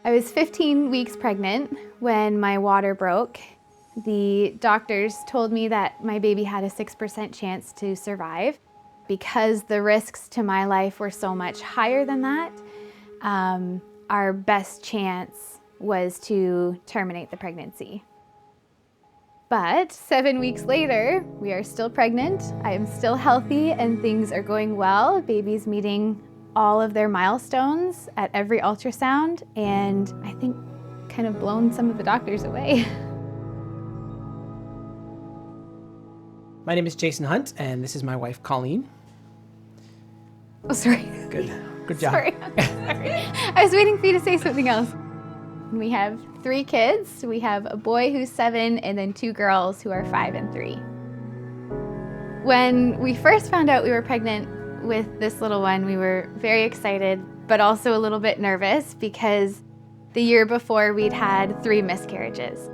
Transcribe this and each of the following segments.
I was 15 weeks pregnant when my water broke. The doctors told me that my baby had a 6% chance to survive. Because the risks to my life were so much higher than that, our best chance was to terminate the pregnancy. But 7 weeks later, we are still pregnant. I am still healthy and things are going well. Baby's meeting all of their milestones at every ultrasound, and I think kind of blown some of the doctors away. My name is Jason Hunt, and this is my wife, Colleen. Oh, sorry. Good job. Sorry. I was waiting for you to say something else. We have 3 kids. We have a boy who's 7 and then 2 girls who are 5 and 3. When we first found out we were pregnant with this little one, we were very excited, but also a little bit nervous because the year before we'd had 3 miscarriages.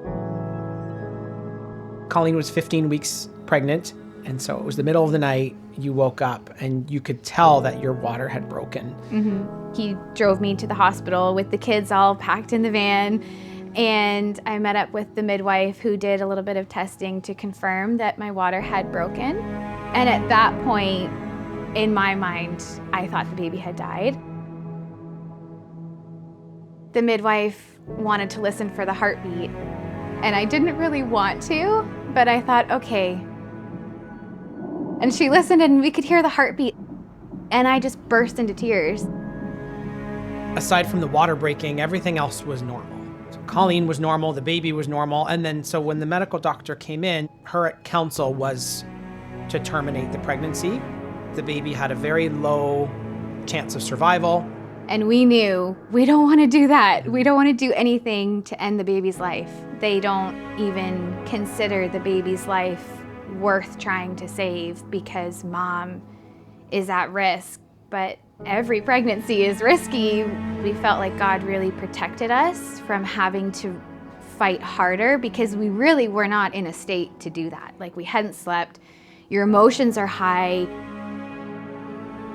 Colleen was 15 weeks pregnant, and so it was the middle of the night. You woke up and you could tell that your water had broken. Mm-hmm. He drove me to the hospital with the kids all packed in the van, and I met up with the midwife who did a little bit of testing to confirm that my water had broken. And at that point, in my mind, I thought the baby had died. The midwife wanted to listen for the heartbeat, and I didn't really want to, but I thought, okay. And she listened and we could hear the heartbeat, and I just burst into tears. Aside from the water breaking, everything else was normal. So Colleen was normal, the baby was normal, and then so when the medical doctor came in, her counsel was to terminate the pregnancy. The baby had a very low chance of survival. And we knew, we don't want to do that. We don't want to do anything to end the baby's life. They don't even consider the baby's life worth trying to save because mom is at risk. But every pregnancy is risky. We felt like God really protected us from having to fight harder because we really were not in a state to do that. Like, we hadn't slept. Your emotions are high.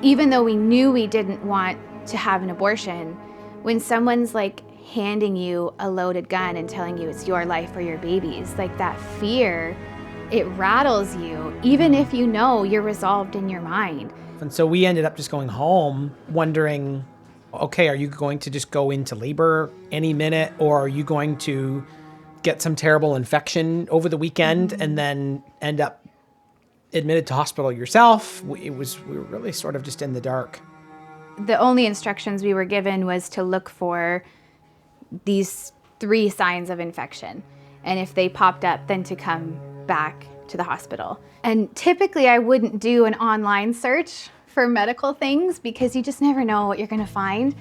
Even though we knew we didn't want to have an abortion, when someone's like handing you a loaded gun and telling you it's your life or your baby's, like that fear, it rattles you, even if you know you're resolved in your mind. And so we ended up just going home wondering, okay, are you going to just go into labor any minute, or are you going to get some terrible infection over the weekend and then end up admitted to hospital yourself? We were really sort of just in the dark. The only instructions we were given was to look for these 3 signs of infection. And if they popped up, then to come back to the hospital. And typically I wouldn't do an online search for medical things because you just never know what you're going to find.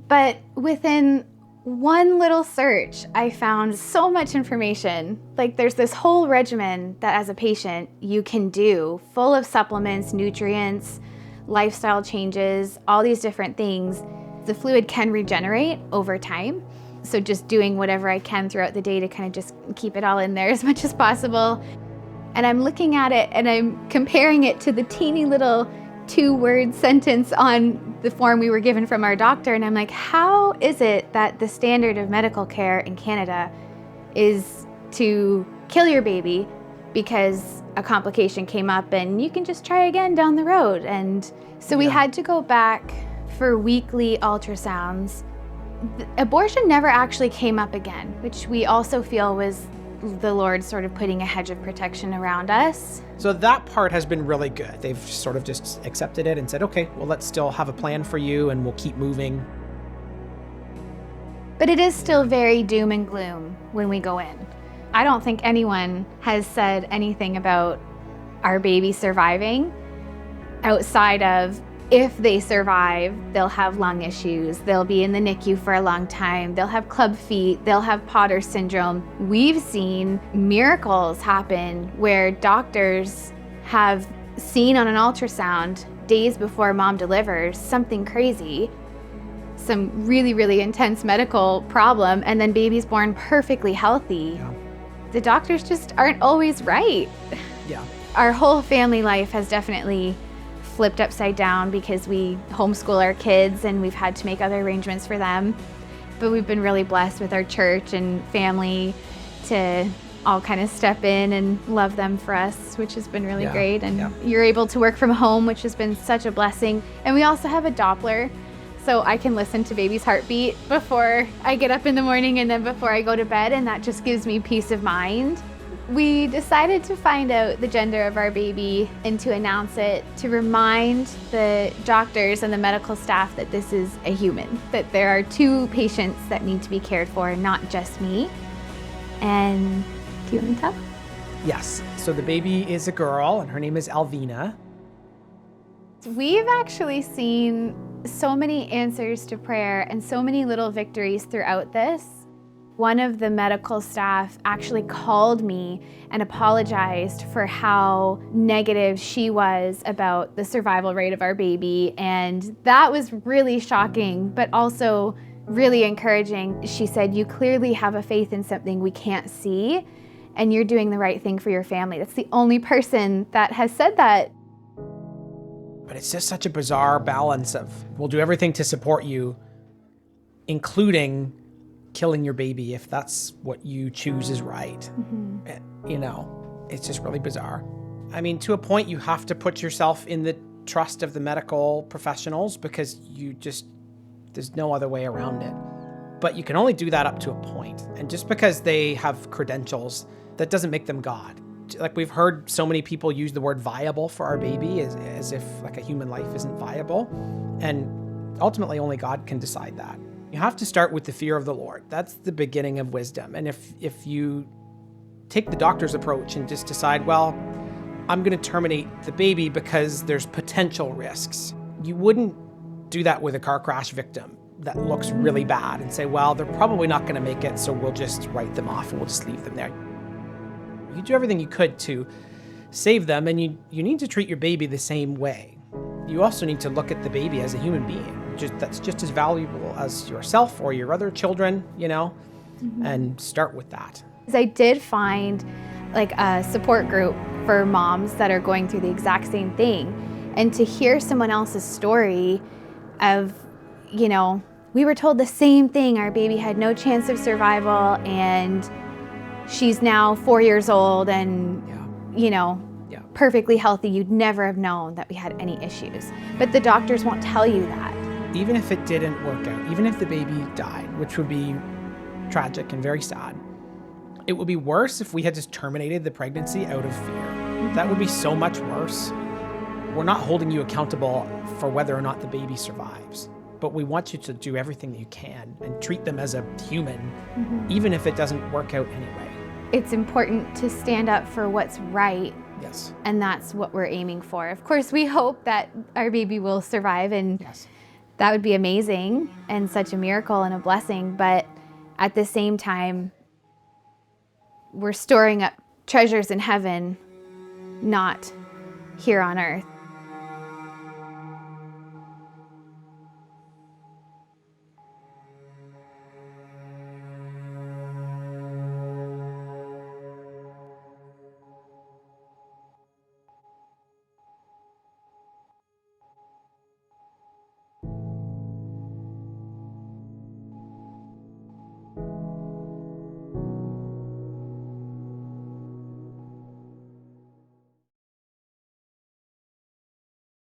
But within one little search, I found so much information. Like, there's this whole regimen that as a patient you can do, full of supplements, nutrients, lifestyle changes, all these different things. The fluid can regenerate over time. So just doing whatever I can throughout the day to kind of just keep it all in there as much as possible. And I'm looking at it and I'm comparing it to the teeny little 2-word sentence on the form we were given from our doctor. And I'm like, how is it that the standard of medical care in Canada is to kill your baby because a complication came up and you can just try again down the road? And so we had to go back for weekly ultrasounds. Abortion never actually came up again, which we also feel was the Lord sort of putting a hedge of protection around us. So that part has been really good. They've sort of just accepted it and said, okay, well, let's still have a plan for you and we'll keep moving. But it is still very doom and gloom when we go in. I don't think anyone has said anything about our baby surviving outside of, if they survive, they'll have lung issues, they'll be in the NICU for a long time, they'll have club feet, they'll have Potter syndrome. We've seen miracles happen where doctors have seen on an ultrasound days before mom delivers something crazy, some really, really intense medical problem, and then baby's born perfectly healthy. Yeah. The doctors just aren't always right. Yeah. Our whole family life has definitely flipped upside down because we homeschool our kids and we've had to make other arrangements for them. But we've been really blessed with our church and family to all kind of step in and love them for us, which has been really great. And you're able to work from home, which has been such a blessing. And we also have a Doppler, so I can listen to baby's heartbeat before I get up in the morning and then before I go to bed, and that just gives me peace of mind. We decided to find out the gender of our baby and to announce it to remind the doctors and the medical staff that this is a human, that there are 2 patients that need to be cared for, not just me. And do you want to tell? Yes. So the baby is a girl, and her name is Alvina. We've actually seen so many answers to prayer and so many little victories throughout this. One of the medical staff actually called me and apologized for how negative she was about the survival rate of our baby, and that was really shocking, but also really encouraging. She said, "You clearly have a faith in something we can't see, and you're doing the right thing for your family." That's the only person that has said that. But it's just such a bizarre balance of, we'll do everything to support you, including killing your baby if that's what you choose is right. You know, it's just really bizarre. I mean, to a point, you have to put yourself in the trust of the medical professionals because there's no other way around it. But you can only do that up to a point. And just because they have credentials, that doesn't make them God. Like, we've heard so many people use the word viable for our baby as if like a human life isn't viable. And ultimately only God can decide that. You have to start with the fear of the Lord. That's the beginning of wisdom. And if you take the doctor's approach and just decide, well, I'm going to terminate the baby because there's potential risks, you wouldn't do that with a car crash victim that looks really bad and say, well, they're probably not going to make it, so we'll just write them off and we'll just leave them there. You do everything you could to save them, and you need to treat your baby the same way. You also need to look at the baby as a human being. That's just as valuable as yourself or your other children, you know, and start with that. I did find like a support group for moms that are going through the exact same thing. And to hear someone else's story of, you know, we were told the same thing, our baby had no chance of survival, and she's now 4 years old and, you know, perfectly healthy. You'd never have known that we had any issues. But the doctors won't tell you that. Even if it didn't work out, even if the baby died, which would be tragic and very sad, it would be worse if we had just terminated the pregnancy out of fear. That would be so much worse. We're not holding you accountable for whether or not the baby survives, but we want you to do everything that you can and treat them as a human, even if it doesn't work out anyway. It's important to stand up for what's right. Yes. And that's what we're aiming for. Of course, we hope that our baby will survive, and that would be amazing and such a miracle and a blessing. But at the same time, we're storing up treasures in heaven, not here on earth.